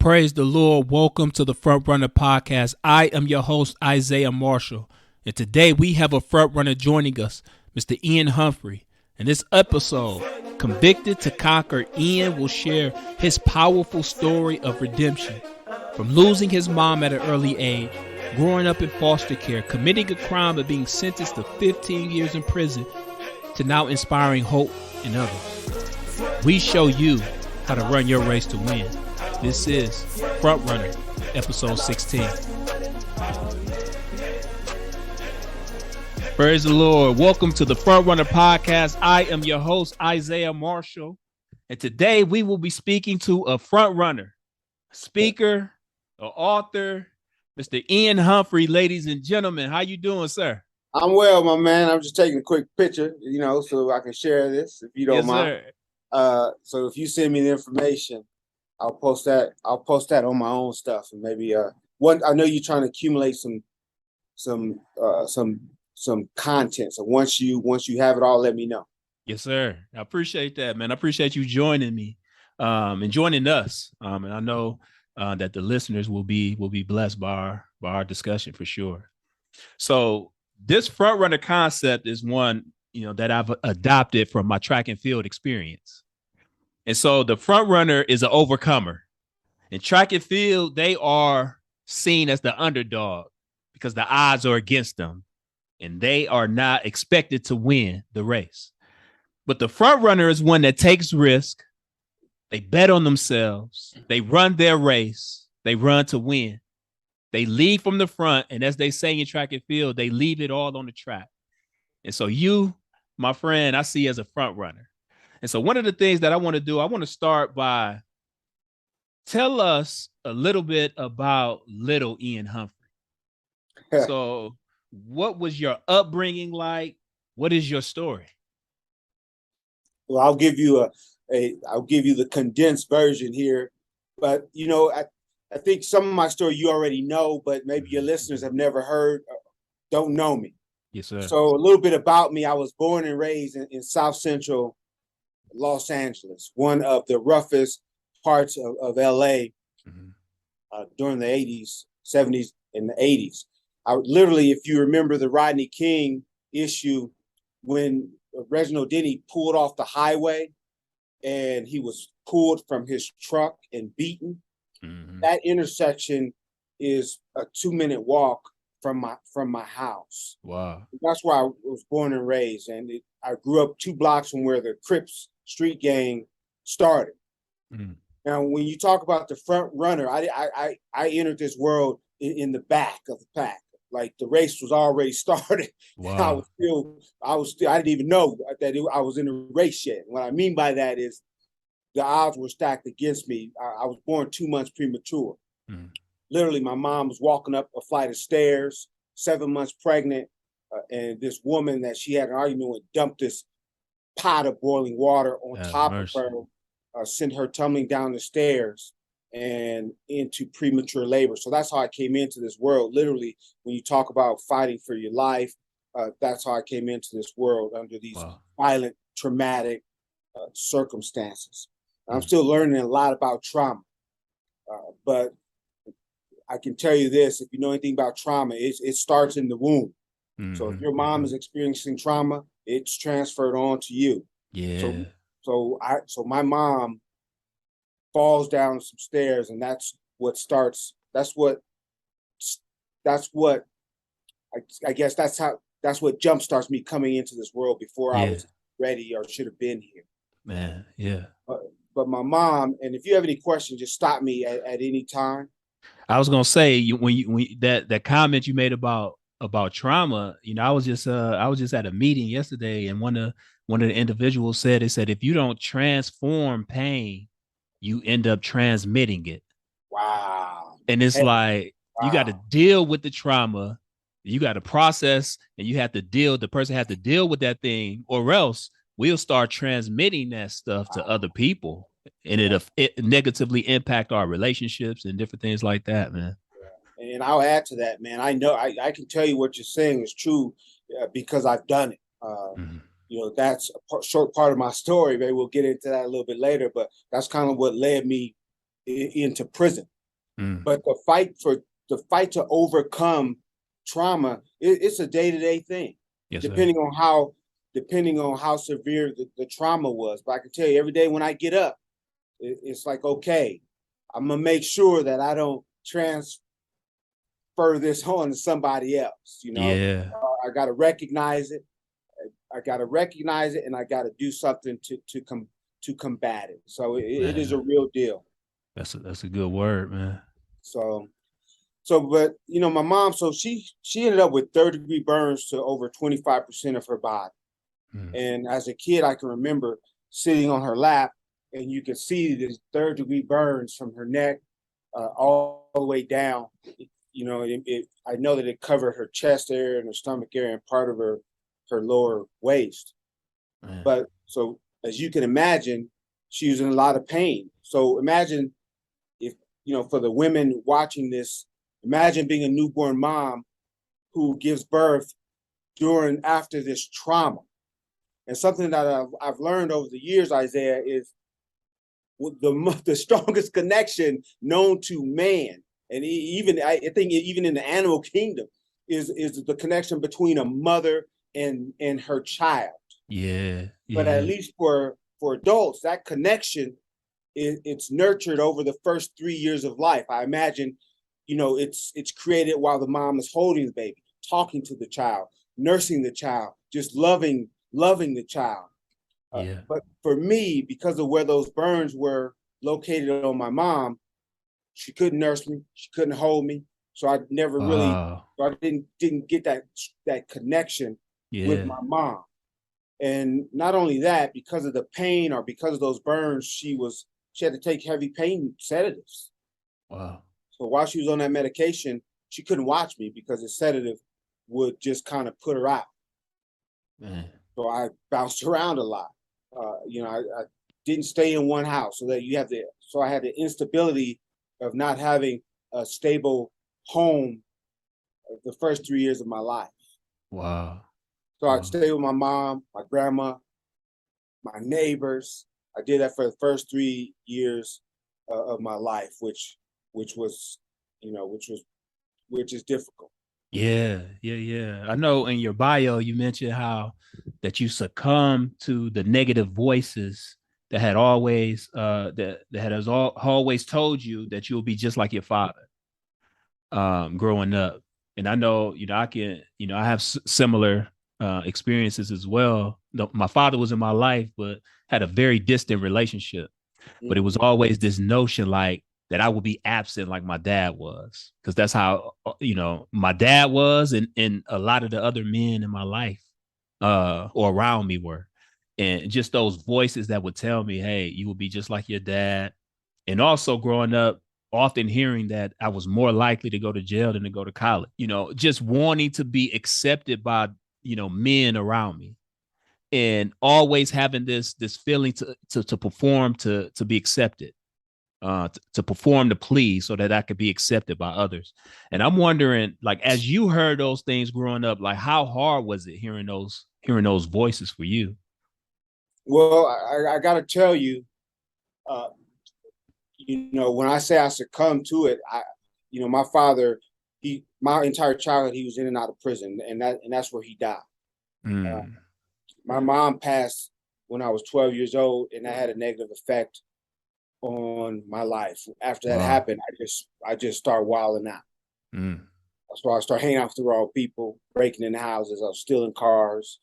Praise the Lord. Welcome to the Front Runner Podcast. I am your host, Isaiah Marshall. And today we have a front runner joining us, Mr. Ian Humphrey. In this episode, Convicted to Conquer, Ian will share his powerful story of redemption. From losing his mom at an early age, growing up in foster care, committing a crime and being sentenced to 15 years in prison, to now inspiring hope in others. We show you how to run your race to win. This is Front Runner, episode 16. Praise the Lord. Welcome to the Front Runner Podcast. I am your host, Isaiah Marshall. And today we will be speaking to a front runner, speaker, an author, Mr. Ian Humphrey. Ladies and gentlemen, how you doing, sir? I'm well, my man. I'm just taking a quick picture, so I can share this if you don't mind. Sir. So if you send me the information, I'll post that on my own stuff, and maybe I know you're trying to accumulate some content. So once you have it all, let me know. Yes, sir. I appreciate that, man. I appreciate you joining me, and joining us. And I know that the listeners will be blessed by our discussion for sure. So this front runner concept is one, that I've adopted from my track and field experience. And so the front runner is an overcomer. In track and field, they are seen as the underdog because the odds are against them and they are not expected to win the race. But the front runner is one that takes risk. They bet on themselves. They run their race. They run to win. They lead from the front. And as they say in track and field, they leave it all on the track. And so you, my friend, I see as a front runner. And so one of the things that I want to do, I want to start by tell us a little bit about little Ian Humphrey. So what was your upbringing like? What is your story? Well, I'll give you the condensed version here. But, I think some of my story you already know, but maybe your listeners have never heard, don't know me. Yes, sir. So a little bit about me. I was born and raised in South Central Los Angeles, one of the roughest parts of LA during the 80s, 70s, and the 80s. Literally, if you remember the Rodney King issue, when Reginald Denny pulled off the highway and he was pulled from his truck and beaten, that intersection is a 2-minute walk from my house. Wow. That's where I was born and raised. And I grew up 2 blocks from where the Crips street gang started. Now, when you talk about the front runner, I entered this world in the back of the pack. Like the race was already started. Wow. I didn't even know that I was in a race yet. What I mean by that is the odds were stacked against me. I was born 2 months premature. Literally, my mom was walking up a flight of stairs, 7 months pregnant, and this woman that she had an argument with dumped this pot of boiling water on top of her, sent her tumbling down the stairs and into premature labor. So that's how I came into this world. Literally, when you talk about fighting for your life, that's how I came into this world under these violent, traumatic circumstances. I'm still learning a lot about trauma, but I can tell you this: if you know anything about trauma, it starts in the womb. So if your mom is experiencing trauma, it's transferred on to you. Yeah. So my mom falls down some stairs, and that's what jump starts me coming into this world before I was ready or should have been here. Man, yeah. But my mom, and if you have any questions, just stop me at any time. I was gonna say when that comment you made about trauma, I was just at a meeting yesterday, and one of the individuals said, if you don't transform pain, you end up transmitting it. Wow. And it's you got to deal with the trauma, you got to process, and the person has to deal with that thing, or else we'll start transmitting that stuff to other people, and it negatively impact our relationships and different things like that, man. And I'll add to that, man. I know I can tell you what you're saying is true because I've done it. That's a short part of my story. Maybe we'll get into that a little bit later, but that's kind of what led me into prison. But the fight to overcome trauma, it's a day-to-day thing. Yes, depending on how severe the trauma was. But I can tell you, every day when I get up, it's like, okay, I'm gonna make sure that I don't transfer this on to somebody else. Yeah. I got to recognize it. I got to recognize it, and I got to do something to combat it. So it is a real deal. That's a good word, man. But my mom, so she ended up with third-degree burns to over 25% of her body. And as a kid, I can remember sitting on her lap, and you could see the third-degree burns from her neck all the way down. I know that it covered her chest area and her stomach area and part of her lower waist. But so as you can imagine, she was in a lot of pain. So imagine if, for the women watching this, imagine being a newborn mom who gives birth after this trauma. And something that I've learned over the years, Isaiah, is the strongest connection known to man, and I think even in the animal kingdom, is the connection between a mother and her child. Yeah. But at least for adults, that connection it's nurtured over the first 3 years of life. I imagine, it's created while the mom is holding the baby, talking to the child, nursing the child, just loving the child. But for me, because of where those burns were located on my mom, she couldn't nurse me, she couldn't hold me, so I never really, I didn't get that connection with my mom. And not only that, because of the pain or because of those burns, she had to take heavy pain sedatives. Wow. So while she was on that medication, she couldn't watch me because the sedative would just kind of put her out. Man. So I bounced around a lot. I didn't stay in one house, so I had the instability of not having a stable home the first 3 years of my life. Wow. So I'd stay with my mom, my grandma, my neighbors. I did that for the first 3 years of my life, which is difficult. Yeah. I know in your bio you mentioned how that you succumbed to the negative voices that had always always told you that you'll be just like your father growing up. And I know, I have similar experiences as well. My father was in my life, but had a very distant relationship. But it was always this notion like that I would be absent like my dad was, because that's how, my dad was, and a lot of the other men in my life or around me were. And just those voices that would tell me, hey, you will be just like your dad. And also growing up, often hearing that I was more likely to go to jail than to go to college, just wanting to be accepted by, men around me, and always having this feeling to perform, to be accepted, to perform, to please, so that I could be accepted by others. And I'm wondering, like, as you heard those things growing up, like, how hard was it hearing those voices for you? Well, I got to tell you, when I say I succumbed to it, my father, my entire childhood, he was in and out of prison, and that's where he died. My mom passed when I was 12 years old, and that had a negative effect on my life. After that happened, I just started wilding out. So I started hanging out with the wrong people, breaking in houses, I was stealing cars.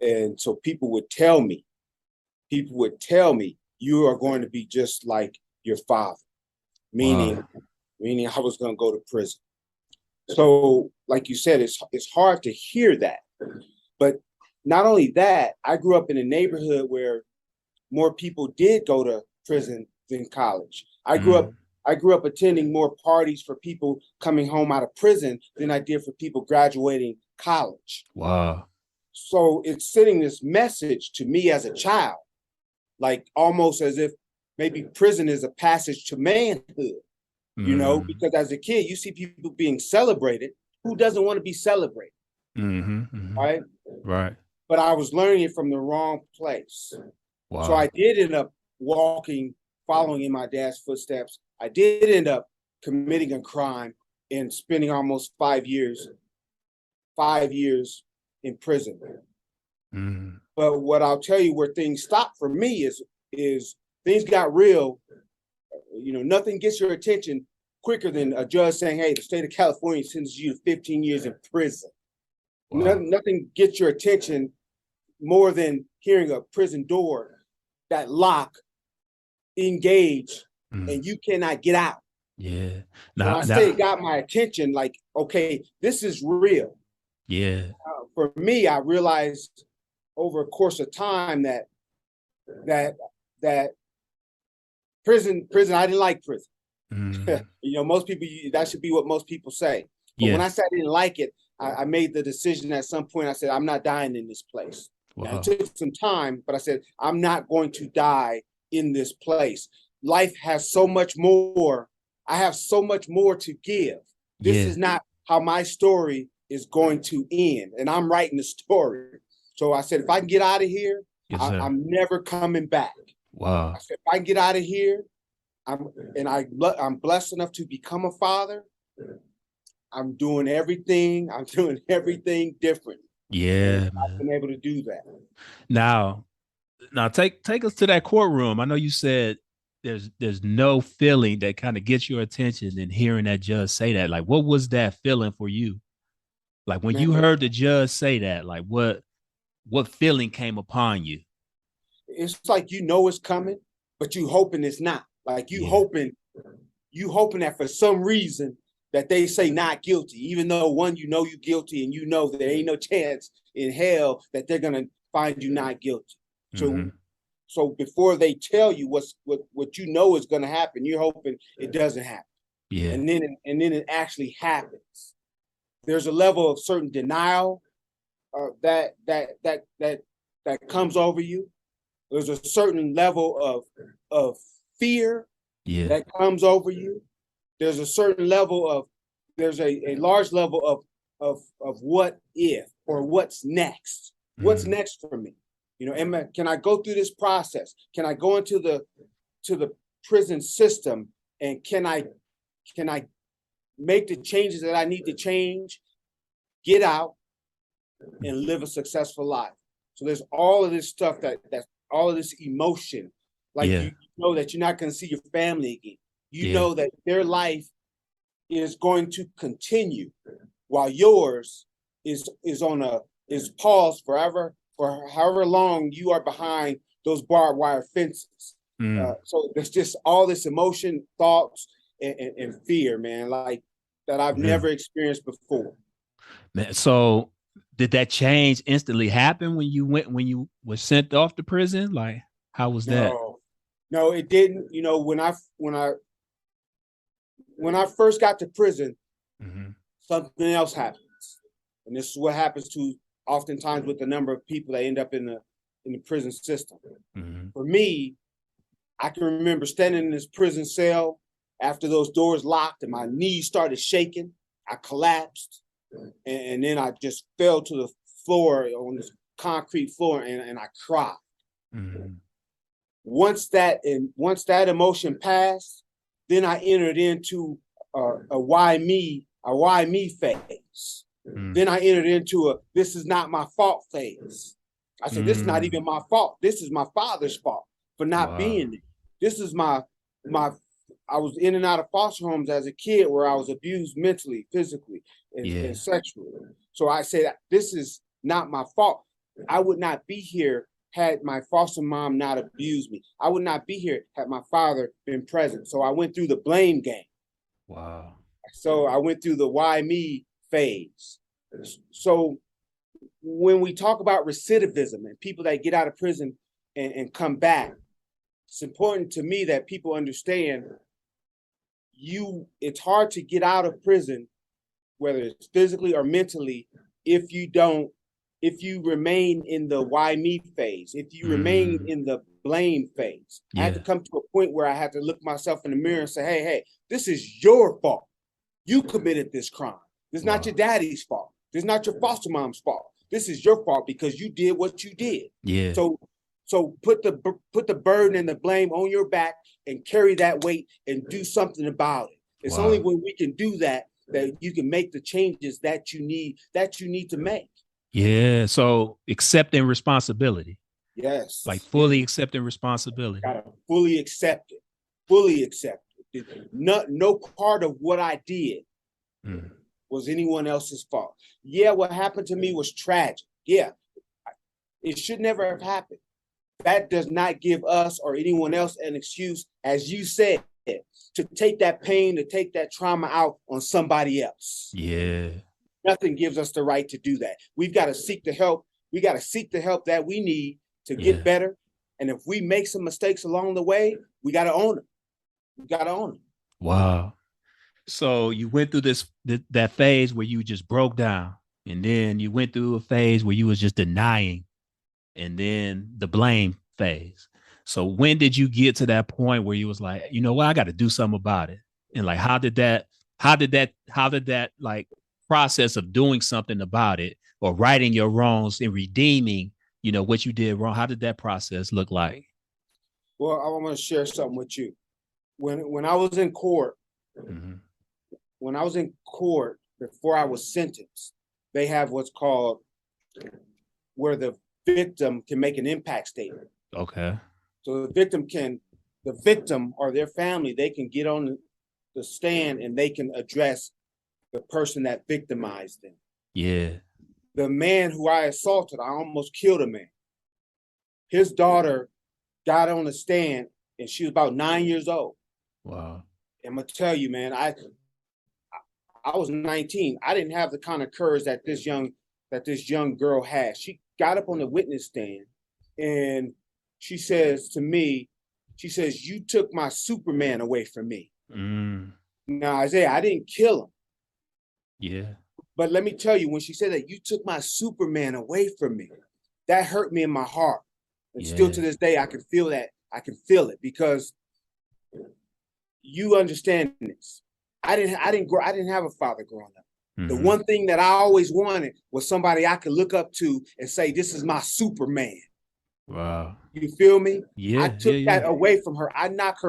And so people would tell me, you are going to be just like your father, meaning I was going to go to prison. So like you said, it's hard to hear that. But not only that, I grew up in a neighborhood where more people did go to prison than college. I grew up attending more parties for people coming home out of prison than I did for people graduating college. Wow. So it's sending this message to me as a child, like almost as if maybe prison is a passage to manhood, because as a kid, you see people being celebrated. Who doesn't want to be celebrated? Right? Right. But I was learning it from the wrong place. Wow. So I did end up following in my dad's footsteps. I did end up committing a crime and spending almost 5 years in prison. Mm. But what I'll tell you where things stopped for me is things got real. You know, nothing gets your attention quicker than a judge saying, hey, the state of California sentences you to 15 years in prison. Wow. Nothing gets your attention more than hearing a prison door that lock, engage, and you cannot get out. Yeah. When I say it got my attention, like, okay, this is real. Yeah. For me, I realized over a course of time that prison, I didn't like prison. You know, most people, that should be what most people say. But when I said I didn't like it, I made the decision at some point. I said, I'm not dying in this place. Wow. Now, it took some time, but I said, I'm not going to die in this place. Life has so much more. I have so much more to give. This is not how my story is going to end. And I'm writing the story. So I said, if I can get out of here, I'm never coming back. Wow. I said, if I can get out of here, I'm blessed enough to become a father. I'm doing everything different. Yeah, I've been able to do that. Now take us to that courtroom. I know you said there's no feeling that kind of gets your attention than hearing that judge say that. Like, what was that feeling for you? Like when you heard the judge say that, like what feeling came upon you? It's like, you know, it's coming, but you hoping it's not. Like you hoping that for some reason that they say not guilty, even though you know you're guilty and you know there ain't no chance in hell that they're gonna find you not guilty. So before they tell you what you know is gonna happen, you're hoping it doesn't happen. Yeah. And then it actually happens. There's a level of certain denial that comes over you. There's a certain level of fear that comes over you. There's a certain level there's a large level of what if, or what's next. What's next for me? You know, can I go through this process? Can I go into the prison system, and can I make the changes that I need to change, get out, and live a successful life? So there's all of this stuff that's all of this emotion. Like you know that you're not going to see your family again. You know that their life is going to continue while yours is paused forever, for however long you are behind those barbed wire fences. So there's just all this emotion, thoughts, and fear, man, like that I've never experienced before. Man, so did that change instantly happen when you were sent off to prison? Like, how was that? No, it didn't. You know, when I first got to prison, something else happens. And this is what happens to oftentimes with the number of people that end up in the prison system. For me, I can remember standing in this prison cell after those doors locked and my knees started shaking. I collapsed, and then I just fell to the floor, on this concrete floor, and I cried. Once that emotion passed, then I entered into a why me phase. Then I entered into a this is not my fault phase. I said, this is not even my fault. This is my father's fault for not being there. This is my I was in and out of foster homes as a kid where I was abused mentally, physically, and sexually. So I said, this is not my fault. I would not be here had my foster mom not abused me. I would not be here had my father been present. So I went through the blame game. Wow. So I went through the why me phase. So when we talk about recidivism and people that get out of prison and come back, it's important to me that people understand it's hard to get out of prison, whether it's physically or mentally, if you remain in the why me phase, if you remain in the blame phase. I had to come to a point where I had to look myself in the mirror and say, hey, this is your fault. You committed this crime. This is not your daddy's fault. This is not your foster mom's fault. This is your fault because you did what you did. Yeah. So put the burden and the blame on your back and carry that weight and do something about it. It's only Wow. when we can do that that you can make the changes that you need to make. Yeah. So accepting responsibility, like Yes, fully accepting responsibility. gotta fully accept it. Fully accept it. No part of what I did Mm. was anyone else's fault. Yeah, what happened to me was tragic. Yeah, it should never have happened. That does not give us or anyone else an excuse, as you said, to take that pain, to take that trauma out on somebody else. Yeah. Nothing gives us the right to do that. We've got to seek the help. We got to seek the help that we need to get Yeah. better. And if we make some mistakes along the way, we got to own them. We got to own them. Wow. So you went through that phase where you just broke down, and then you went through a phase where you was just denying, and then the blame phase. So when did you get to that point where you was like, you know what, I got to do something about it? And like, how did that like process of doing something about it or righting your wrongs and redeeming, what you did wrong? How did that process look like? Well, I want to share something with you. When I was in court, Mm-hmm. when I was in court before I was sentenced, they have what's called where the victim can make an impact statement. Okay. So the victim or their family, they can get on the stand and they can address the person that victimized them. Yeah. The man who I assaulted, I almost killed a man. His daughter got on the stand and she was about 9 years old. Wow. I'm gonna tell you, man, I was 19. I didn't have the kind of courage that this young girl had. She got up on the witness stand and she says to me, she says, "You took my Superman away from me." Mm. Now, Isaiah, I didn't kill him. Yeah. But let me tell you, when she said that, "You took my Superman away from me," that hurt me in my heart. And still Yeah. to this day, I can feel that. I can feel it because you understand this. I didn't have a father growing up. The Mm-hmm. one thing that I always wanted was somebody I could look up to and say, "This is my Superman." Wow. You feel me? I Yeah. Yeah. took that Yeah. away from her. I knocked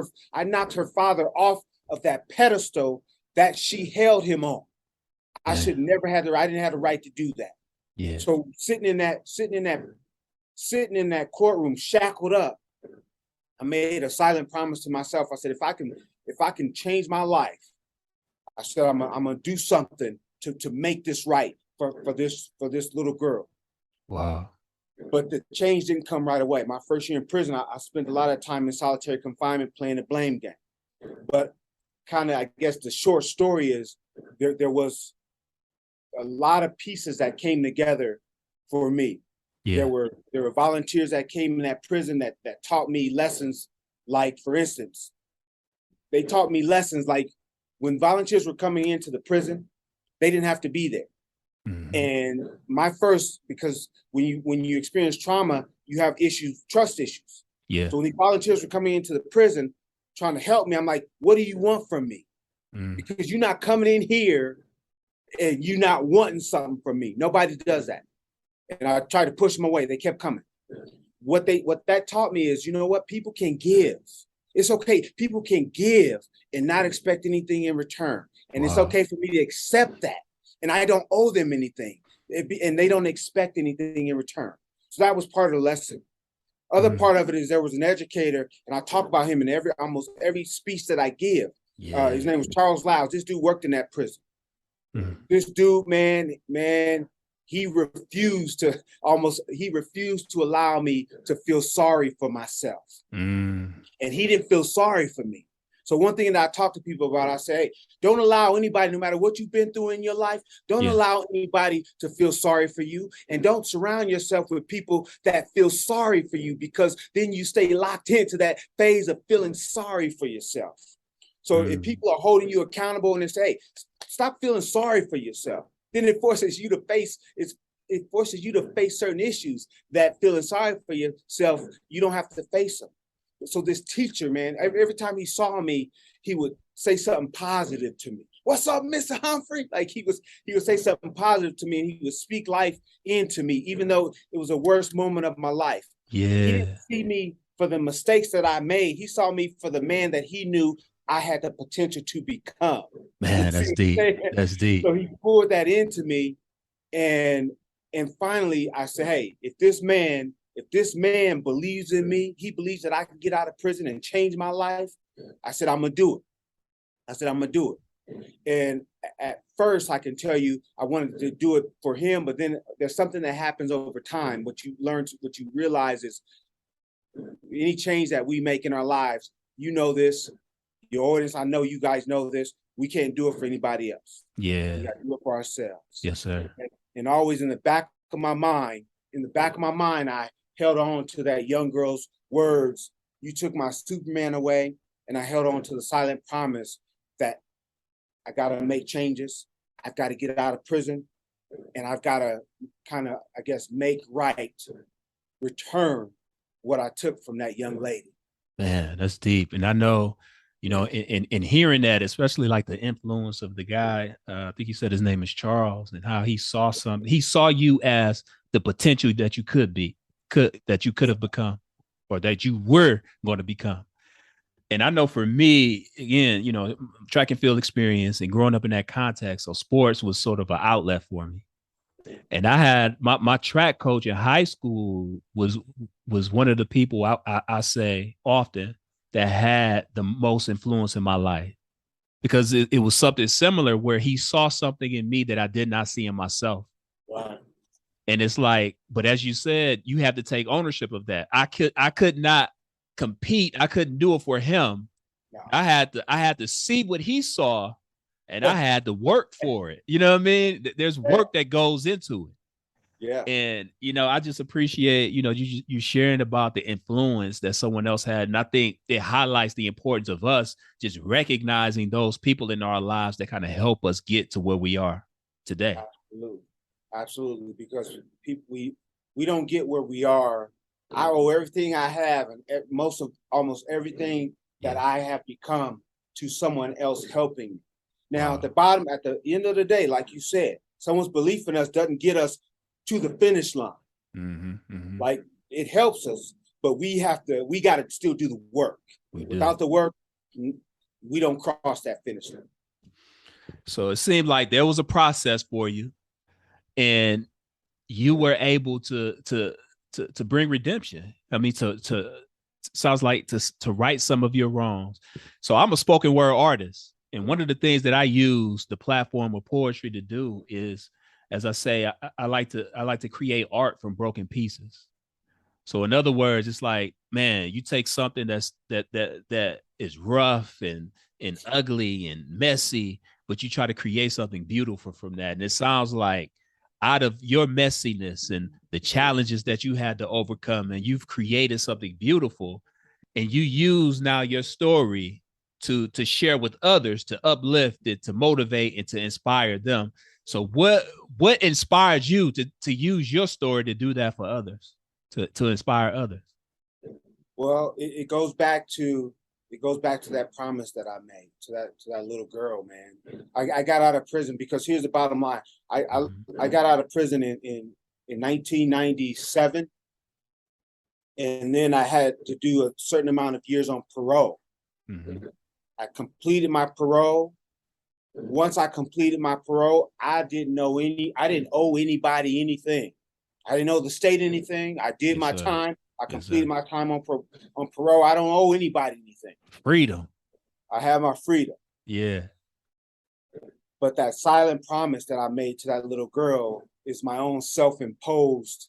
her father off of that pedestal that she held him on. I Yeah. should never have I didn't have the right to do that. Yeah. So sitting in that courtroom, shackled up, I made a silent promise to myself. I said, if I can change my life, I said I'm gonna do something to make this right for this little girl. Wow. But the change didn't come right away. My first year in prison, I spent a lot of time in solitary confinement playing the blame game. But kind of, I guess the short story is there was a lot of pieces that came together for me. Yeah. There were volunteers that came in that prison that taught me lessons. Like, for instance, they taught me lessons like when volunteers were coming into the prison, they didn't have to be there. Mm-hmm. And because when you experience trauma, you have issues, trust issues. Yeah. So when the volunteers were coming into the prison trying to help me, I'm like, "What do you want from me?" Mm. Because you're not coming in here and you're not wanting something from me. Nobody does that. And I tried to push them away. They kept coming. What that taught me is, you know what? People can give. It's okay. People can give and not expect anything in return. And It's okay for me to accept that. And I don't owe them anything. And they don't expect anything in return. So that was part of the lesson. Other part of it is there was an educator, and I talk about him in almost every speech that I give. Yeah. His name was Charles Loud. This dude worked in that prison. Mm. This dude, man, he refused to allow me to feel sorry for myself. Mm. And he didn't feel sorry for me. So one thing that I talk to people about, I say, hey, don't allow anybody, no matter what you've been through in your life, don't allow anybody to feel sorry for you. And don't surround yourself with people that feel sorry for you, because then you stay locked into that phase of feeling sorry for yourself. So if people are holding you accountable and they say, hey, stop feeling sorry for yourself, then it forces you to face certain issues that feeling sorry for yourself, you don't have to face them. So this teacher, man, every time he saw me, he would say something positive to me. "What's up, Mr. Humphrey?" Like he would say something positive to me, and he would speak life into me, even though it was the worst moment of my life. Yeah. He didn't see me for the mistakes that I made. He saw me for the man that he knew I had the potential to become. Man, that's deep. That's deep. So he poured that into me, and finally I said, hey, if this man believes in me, he believes that I can get out of prison and change my life. I said, I'm gonna do it. I'm gonna do it. And at first, I can tell you, I wanted to do it for him, but then there's something that happens over time. What you realize is any change that we make in our lives, you know this, your audience, I know you guys know this, we can't do it for anybody else. Yeah. We got to do it for ourselves. Yes, sir. And always in the back of my mind, I held on to that young girl's words. You took my Superman away, and I held on to the silent promise that I got to make changes. I've got to get out of prison, and I've got to kind of, I guess, make right, return what I took from that young lady. Man, that's deep. And I know, you know, in hearing that, especially like the influence of the guy, I think you said his name is Charles, and how he saw something. He saw you as the potential that you could have become, or that you were going to become. And I know for me, again, you know, track and field experience and growing up in that context, so sports was sort of an outlet for me. And I had my track coach in high school was one of the people I say often that had the most influence in my life, because it was something similar where he saw something in me that I did not see in myself. Wow. And it's like, but as you said, you have to take ownership of that. I could not compete. I couldn't do it for him. No. I had to see what he saw, and I had to work for it. You know what I mean? There's work that goes into it. Yeah. And, you know, I just appreciate, you know, you sharing about the influence that someone else had. And I think it highlights the importance of us just recognizing those people in our lives that kind of help us get to where we are today. Absolutely. Absolutely. Because people, we don't get where we are. I owe everything I have and almost everything that I have become to someone else helping me. Now, at the end of the day, like you said, someone's belief in us doesn't get us to the finish line. Mm-hmm, mm-hmm. Like, it helps us, but we got to still do the work. Without the work, we don't cross that finish line. So it seemed like there was a process for you, and you were able to bring redemption. I mean, sounds like to right some of your wrongs. So I'm a spoken word artist, and one of the things that I use the platform of poetry to do is, as I say, I like to create art from broken pieces. So in other words, it's like, man, you take something that is rough and ugly and messy, but you try to create something beautiful from that. And it sounds like out of your messiness and the challenges that you had to overcome, and you've created something beautiful, and you use now your story to share with others, to uplift it, to motivate, and to inspire them. So what inspired you to use your story to do that for others, to inspire others? Well, it goes back to that promise that I made to that little girl, man. I got out of prison because here's the bottom line. I got out of prison in 1997, and then I had to do a certain amount of years on parole. Mm-hmm. I completed my parole. Once I completed my parole, I didn't owe anybody anything. I didn't owe the state anything. I did my time. I completed my time on parole. I don't owe anybody anything. Freedom. I have my freedom. Yeah. But that silent promise that I made to that little girl is my own self-imposed,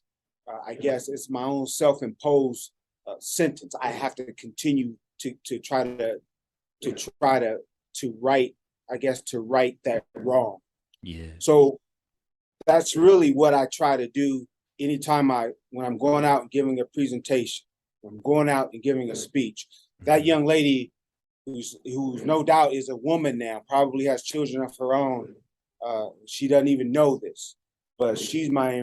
I guess it's my own self-imposed sentence. I have to continue to try to right, I guess, to right that wrong. Yeah. So that's really what I try to do anytime when I'm going out and giving a presentation, when I'm going out and giving a speech. That young lady, who's no doubt is a woman now, probably has children of her own. She doesn't even know this, but she is my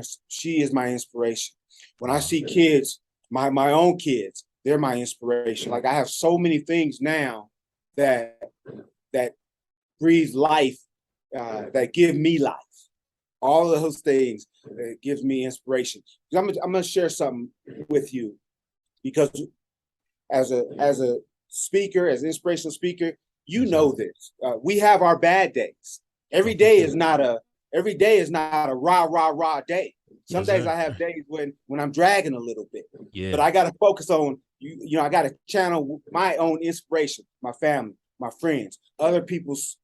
inspiration. When I see kids, my own kids, they're my inspiration. Like, I have so many things now that breathe life, that give me life. All of those things that gives me inspiration. I'm gonna share something with you, because as a speaker, as an inspirational speaker, You know this. We have our bad days. Every day is not a rah day. Some days I have days when I'm dragging a little bit. Yeah. But I got to focus on you know, I got to channel my own inspiration, my family, my friends, other people's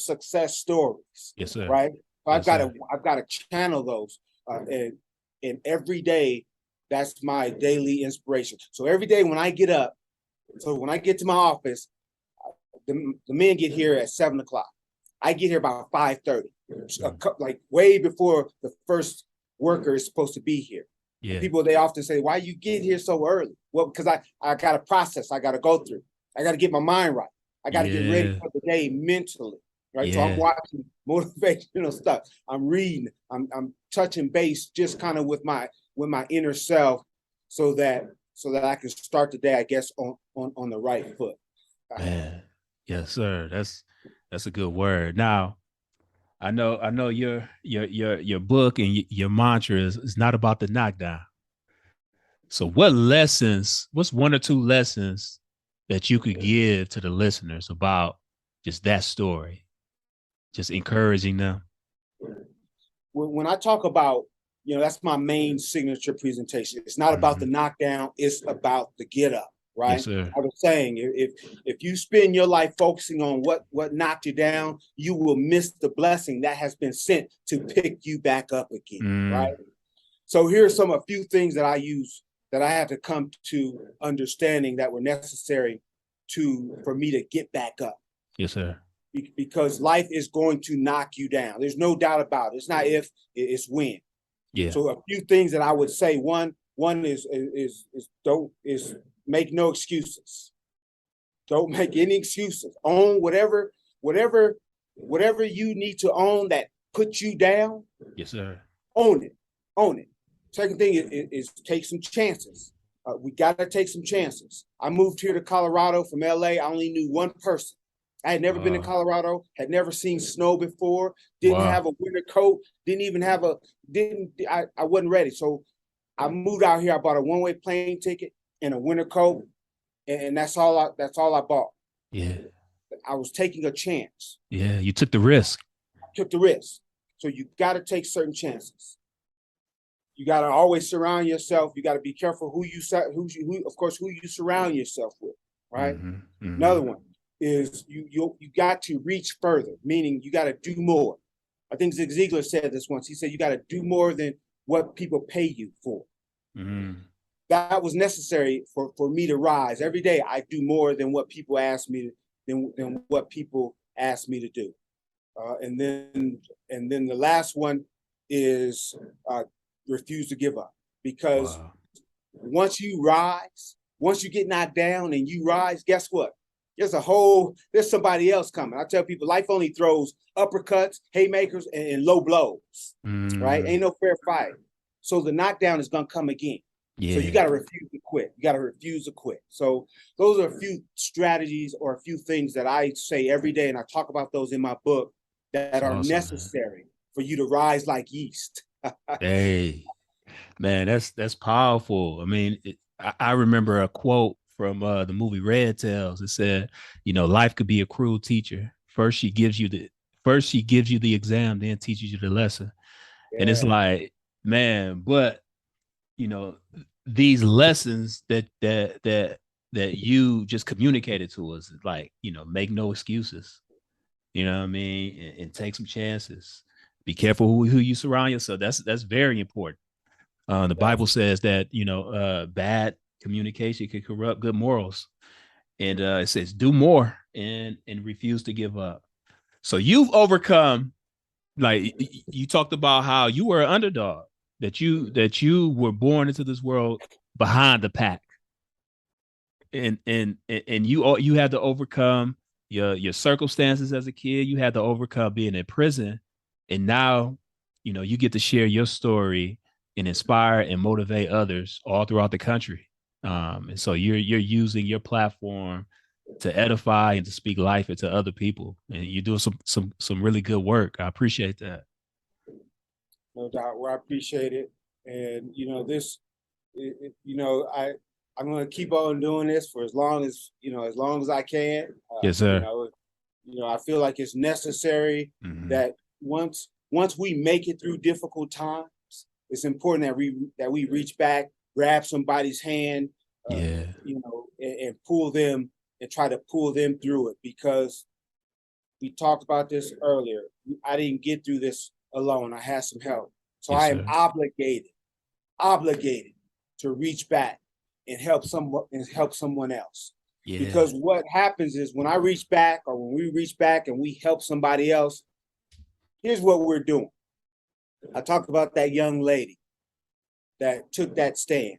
success stories. Yes, sir. Right? So I've got to channel those, and every day that's my daily inspiration. So every day when I get up, so when I get to my office, the men get here at 7:00. I get here about 5:30, like way before the first worker is supposed to be here. Yeah. People, they often say, "Why you get here so early?" Well, because I got a process I got to go through. I got to get my mind right. I got to get ready for the day mentally, right? So I'm watching motivational stuff. I'm reading. I'm touching base just kind of with my inner self, so that I can start the day, I guess, on the right foot. Man, yes, sir. That's a good word. Now, I know your book and your mantra is not about the knockdown. So what's one or two lessons that you could give to the listeners about just that story, just encouraging them? When I talk about, you know, that's my main signature presentation. It's not about the knockdown, it's about the get up, right? Yes, sir. I was saying, if you spend your life focusing on what knocked you down, you will miss the blessing that has been sent to pick you back up again, right? So here's a few things that I use, that I had to come to understanding that were necessary for me to get back up. Yes, sir. Because life is going to knock you down. There's no doubt about it. It's not if, it's when. Yeah. So a few things that I would say. One is make no excuses. Don't make any excuses. Own whatever you need to own that puts you down. Yes, sir. Own it. Second thing is take some chances. We got to take some chances. I moved here to Colorado from LA. I only knew one person. I had never been to Colorado, had never seen snow before, didn't have a winter coat, I wasn't ready. So I moved out here. I bought a one-way plane ticket and a winter coat, and that's all I bought. Yeah. I was taking a chance. Yeah, you took the risk. I took the risk. So you got to take certain chances. You got to always surround yourself. You got to be careful who you surround yourself with, right? Another one is you got to reach further, meaning you got to do more. I think Zig Ziglar said this once. He said you got to do more than what people pay you for. That was necessary for me to rise. Every day I do more than what people ask me to do. And then the last one is refuse to give up, because once you get knocked down and you rise, guess what? There's somebody else coming. I tell people life only throws uppercuts, haymakers, and low blows, right? Ain't no fair fight. So the knockdown is going to come again. Yeah. So you got to refuse to quit. So those are a few strategies or a few things that I say every day. And I talk about those in my book that are necessary for you to rise like yeast. Hey, man, that's powerful. I mean, I remember a quote from the movie Red Tails. It said, you know, life could be a cruel teacher. First she gives you the exam, then teaches you the lesson. Yeah. And it's like, man, but you know, these lessons that you just communicated to us, like, you know, make no excuses. You know what I mean? And take some chances. Be careful who you surround yourself. That's very important. The Bible says that, you know, bad communication can corrupt good morals. And it says do more and refuse to give up. So you've overcome, like you talked about how you were an underdog, that you were born into this world behind the pack. And you had to overcome your circumstances as a kid. You had to overcome being in prison. And now, you know, you get to share your story and inspire and motivate others all throughout the country. And so you're using your platform to edify and to speak life into other people. And you're doing some really good work. I appreciate that. No doubt. Well, I appreciate it. And, you know, I'm going to keep on doing this for as long as I can. Yes, sir. I feel like it's necessary that once we make it through difficult times, it's important that we reach back, grab somebody's hand, and pull them and try to pull them through it, because we talked about this earlier. I didn't get through this alone. I had some help. So yes, I am obligated to reach back and help someone else. Yeah. Because what happens is when I reach back, or when we reach back and we help somebody else, here's what we're doing. I talked about that young lady that took that stand.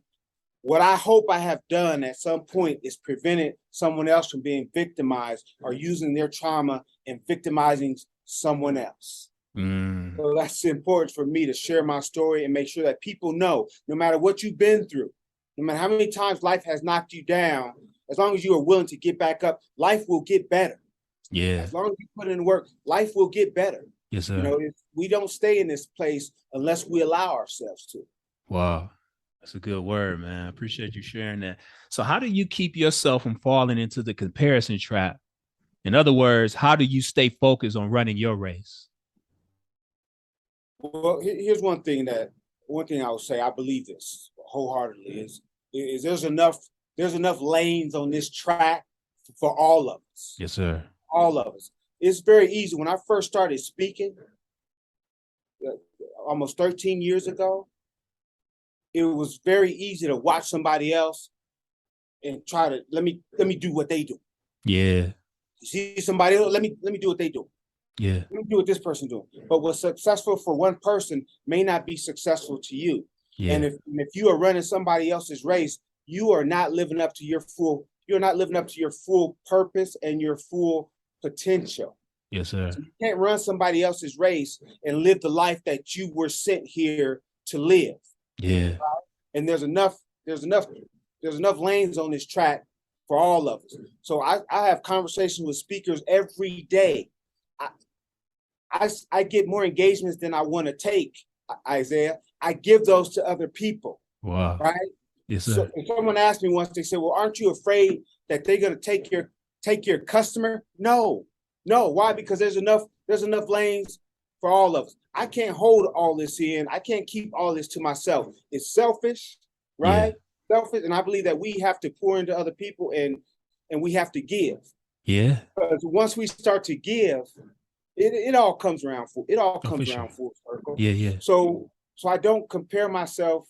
What I hope I have done at some point is prevented someone else from being victimized or using their trauma and victimizing someone else. So that's important for me to share my story and make sure that people know, no matter what you've been through, no matter how many times life has knocked you down, as long as you are willing to get back up, life will get better. Yeah. As long as you put in work, life will get better. Yes, sir. We don't stay in this place unless we allow ourselves to. Wow. That's a good word, man. I appreciate you sharing that. So how do you keep yourself from falling into the comparison trap? In other words, how do you stay focused on running your race? Well, here's one thing I would say. I believe this wholeheartedly is there's enough lanes on this track for all of us. Yes, sir. All of us. It's very easy. When I first started speaking, almost 13 years ago, it was very easy to watch somebody else and try to let me do what they do. Yeah. You see somebody else, let me do what they do. Yeah. Let me do what this person doing. But what's successful for one person may not be successful to you. Yeah. And if you are running somebody else's race, you are not living up to your full purpose and your full potential. Yes, sir. So you can't run somebody else's race and live the life that you were sent here to live. Yeah. Right? And there's enough lanes on this track for all of us. So I have conversations with speakers every day. I get more engagements than I want to take, Isaiah. I give those to other people. Wow. Right? Yes, sir. So if someone asked me once, they said, well, aren't you afraid that they're going to take your customer? No. Why? Because there's enough lanes for all of us. I can't hold all this in. I can't keep all this to myself. It's selfish, right? Yeah. Selfish. And I believe that we have to pour into other people and we have to give. Yeah. Because once we start to give, it all comes around full. It all comes around full circle. Yeah, yeah. So I don't compare myself.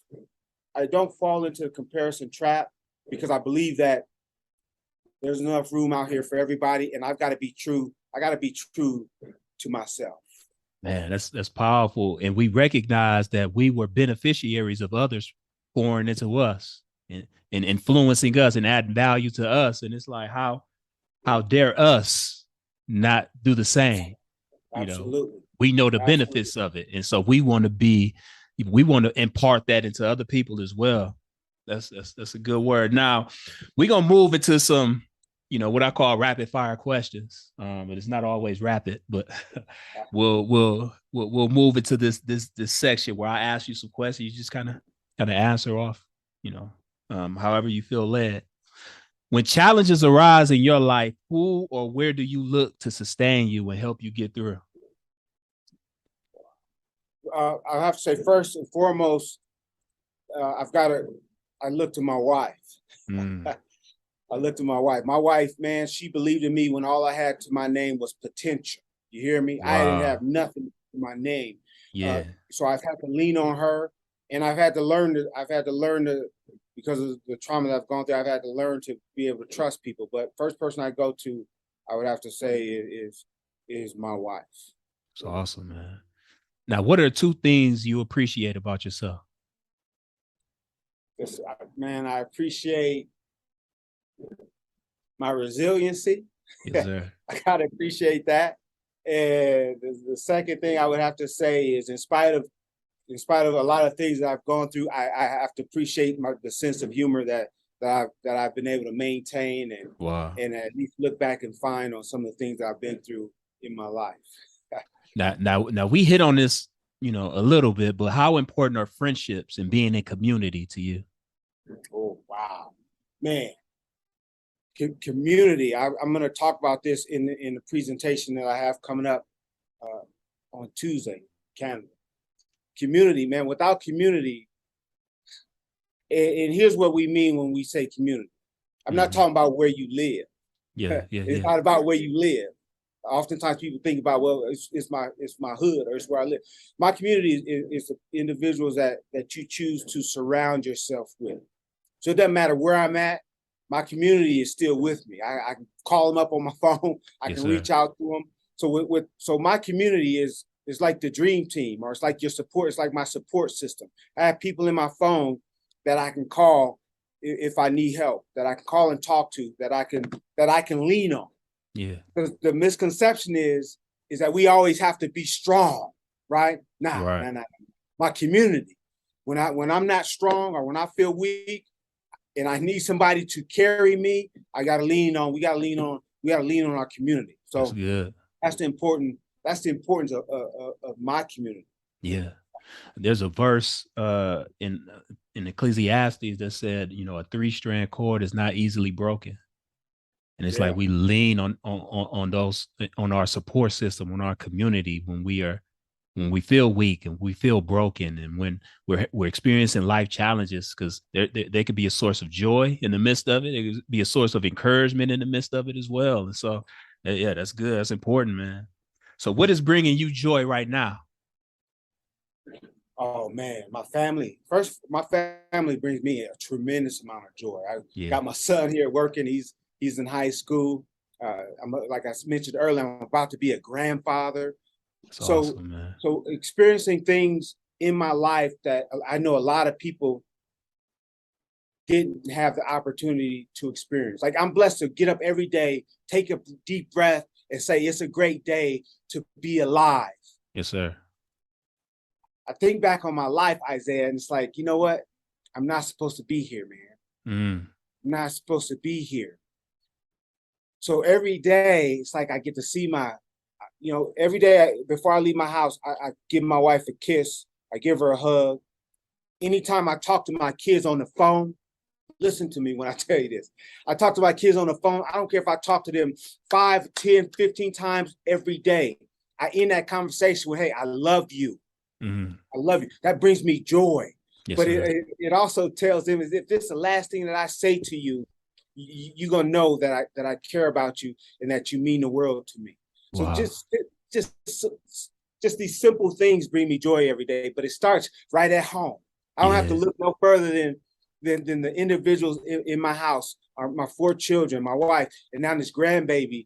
I don't fall into the comparison trap, because I believe that there's enough room out here for everybody, and I've got to be true. I got to be true to myself. Man, that's powerful. And we recognize that we were beneficiaries of others pouring into us and influencing us and adding value to us. And it's like, how dare us not do the same? Absolutely. We know the benefits of it. And so we want to impart that into other people as well. That's a good word. Now we're going to move into some, what I call rapid fire questions. But it's not always rapid, but we'll move into this section where I ask you some questions. You just kind of answer off, however you feel led. When challenges arise in your life, who or where do you look to sustain you and help you get through? I have to say, first and foremost, I look to my wife. I looked at my wife. My wife, man, she believed in me when all I had to my name was potential. You hear me? Wow. I didn't have nothing to my name. Yeah. So I've had to lean on her, and I've had to learn to, because of the trauma that I've gone through, I've had to learn to be able to trust people. But first person I go to, I would have to say is my wife. It's awesome, man. Now, what are two things you appreciate about yourself? Man, I appreciate my resiliency. Yes, sir. I gotta appreciate that. And the second thing I would have to say is, in spite of a lot of things that I've gone through, I have to appreciate the sense of humor that I've been able to maintain and at least look back and find on some of the things that I've been through in my life. Now we hit on this, a little bit, but how important are friendships and being in community to you? Oh, wow. Man, community. I'm going to talk about this in the presentation that I have coming up on Tuesday, Canada. Community, man. Without community, and here's what we mean when we say community. I'm not talking about where you live. It's not about where you live. Oftentimes people think about, well, it's my hood or it's where I live. My community is the individuals that you choose to surround yourself with. So it doesn't matter where I'm at. My community is still with me. I can call them up on my phone. I can reach out to them. So so my community is like the dream team, or it's like your support. It's like my support system. I have people in my phone that I can call if I need help, that I can call and talk to, that I can lean on. Yeah. The misconception is that we always have to be strong, right? Nah. My community. When I'm not strong or when I feel weak and I need somebody to carry me, we gotta lean on our community. So that's good. That's the importance of my community. Yeah. There's a verse in Ecclesiastes that said, you know, a 3-strand cord is not easily broken. And it's like we lean on our support system, on our community when we feel weak and we feel broken, and when we're experiencing life challenges, because they could be a source of joy in the midst of it. It could be a source of encouragement in the midst of it as well. And so, yeah, that's good. That's important, man. So what is bringing you joy right now? Oh man, my family. First, my family brings me a tremendous amount of joy. I got my son here working. He's in high school. Like I mentioned earlier, I'm about to be a grandfather. That's awesome, man. So experiencing things in my life that I know a lot of people didn't have the opportunity to experience. Like, I'm blessed to get up every day, take a deep breath, and say it's a great day to be alive. Yes, sir. I think back on my life, Isaiah, and it's like, you know what? I'm not supposed to be here, man. I'm not supposed to be here. So every day, it's like I get to see every day before I leave my house, I give my wife a kiss. I give her a hug. Anytime I talk to my kids on the phone, listen to me when I tell you this. I talk to my kids on the phone. I don't care if I talk to them 5, 10, 15 times every day. I end that conversation with, hey, I love you. I love you. That brings me joy. Yes, but it also tells them, is if this is the last thing that I say to you, you're gonna know that I care about you and that you mean the world to me. Wow. So just these simple things bring me joy every day. But it starts right at home. I don't have to look no further than the individuals in my house, my 4 children, my wife, and now this grandbaby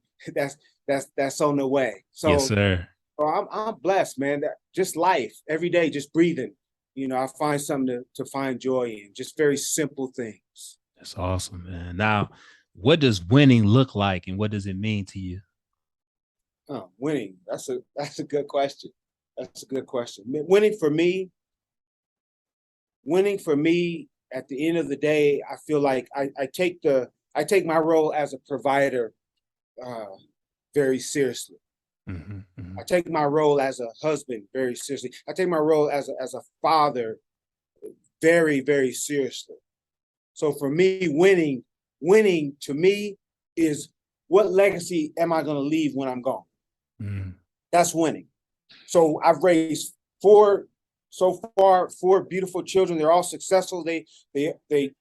that's on the way. So yes, sir. So I'm blessed, man. That just life every day, just breathing. You know, I find something to find joy in. Just very simple things. That's awesome, man. Now, what does winning look like, and what does it mean to you? Oh, winning. That's a good question. That's a good question. Winning for me, at the end of the day, I feel like I take my role as a provider very seriously. I take my role as a husband very seriously. I take my role as a father very, very seriously. So for me, winning to me is, what legacy am I going to leave when I'm gone? That's winning. So I've raised 4 beautiful children. They're all successful. They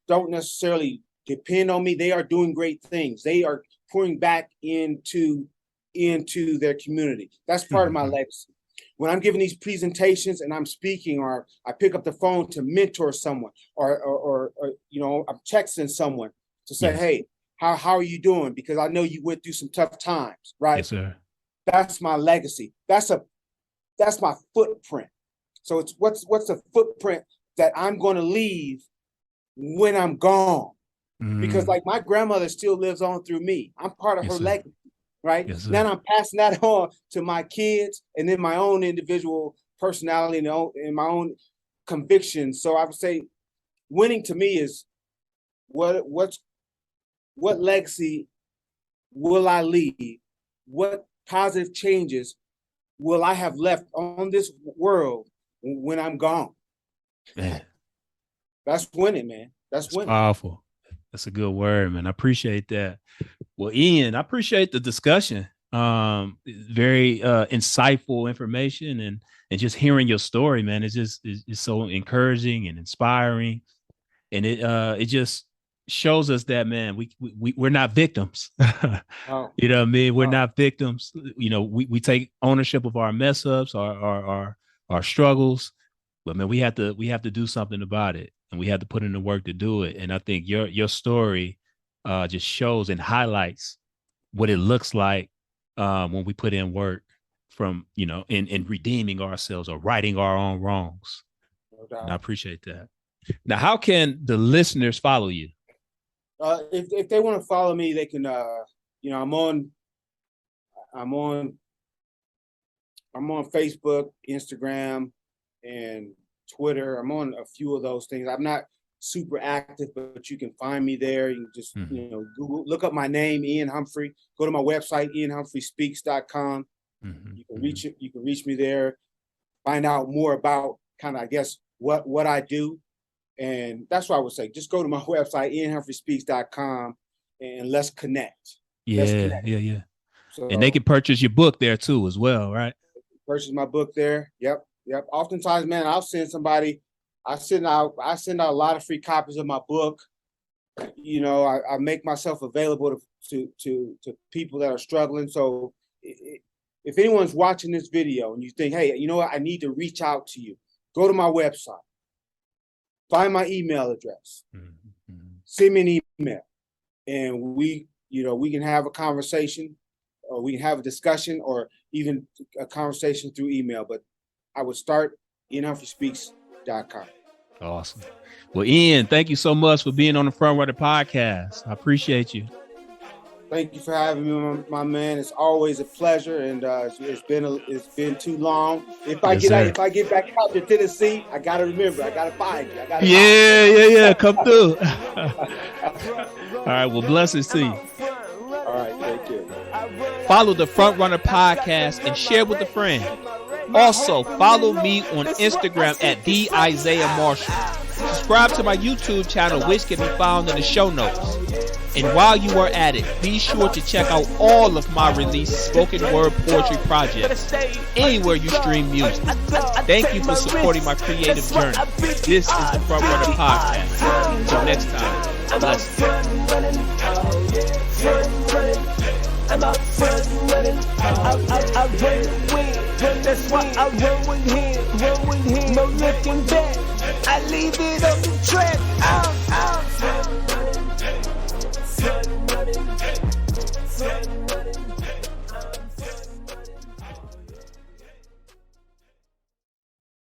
don't necessarily depend on me. They are doing great things. They are pouring back into their community. That's part of my legacy. When I'm giving these presentations and I'm speaking, or I pick up the phone to mentor someone, or you know, I'm texting someone to say, hey, how are you doing? Because I know you went through some tough times, right? Yes, sir. That's my legacy. That's my footprint. So it's what's the footprint that I'm going to leave when I'm gone? Because like my grandmother still lives on through me. I'm part of her legacy. Right? Yes, now I'm passing that on to my kids, and then my own individual personality and my own convictions. So I would say winning to me is what legacy will I leave? What positive changes will I have left on this world when I'm gone? Man. That's winning, man. That's winning. Powerful. That's a good word, man. I appreciate that. Well, Ian, I appreciate the discussion. Very insightful information, and just hearing your story, man. It's so encouraging and inspiring, and it just shows us that, man, we're not victims. Oh, You know what I mean? We're oh, not victims. You know, we take ownership of our mess ups, our struggles, but man, we have to do something about it, and we have to put in the work to do it. And I think your story just shows and highlights what it looks like when we put in work from, in redeeming ourselves or righting our own wrongs. no doubt. And I appreciate that. Now, how can the listeners follow you? If they want to follow me, they can. I'm on Facebook, Instagram, and Twitter. I'm on a few of those things. I'm not super active, but you can find me there. You can just Google, look up my name, Ian Humphrey. Go to my website, ianhumphrey.speaks.com. You can reach me there. Find out more about kind of, I guess, what I do. And that's what I would say. Just go to my website, ianhumphrey.speaks.com, and let's connect. Yeah. So, and they can purchase your book there too, as well, right? Purchase my book there. Yep. Oftentimes, man, I'll send somebody. I send out a lot of free copies of my book. I make myself available to people that are struggling. So, if anyone's watching this video and you think, hey, you know what, I need to reach out to you, go to my website. Find my email address. Send me an email, and we can have a conversation, or we can have a discussion, or even a conversation through email. But I would start ianhumphrey.speaks.com. Awesome. Well, Ian, thank you so much for being on the Front Runner Podcast. I appreciate you. Thank you for having me, my man. It's always a pleasure, and it's been too long. If I get back out to Tennessee, I gotta remember. I gotta find you. Yeah. Come through. All right. Well, blessings to you. All right. Take care. Follow the Front Runner Podcast and share with a friend. Also, follow me on Instagram at @TheIsaiahMarshall. Subscribe to my YouTube channel, which can be found in the show notes. And while you are at it, be sure to check out all of my released spoken word poetry projects anywhere you stream music. Thank you for supporting my creative journey. This is the Front Runner Podcast. Until next time, blessings. I'm out running. I run with. That's why I run with him. No looking back. I leave it on the track.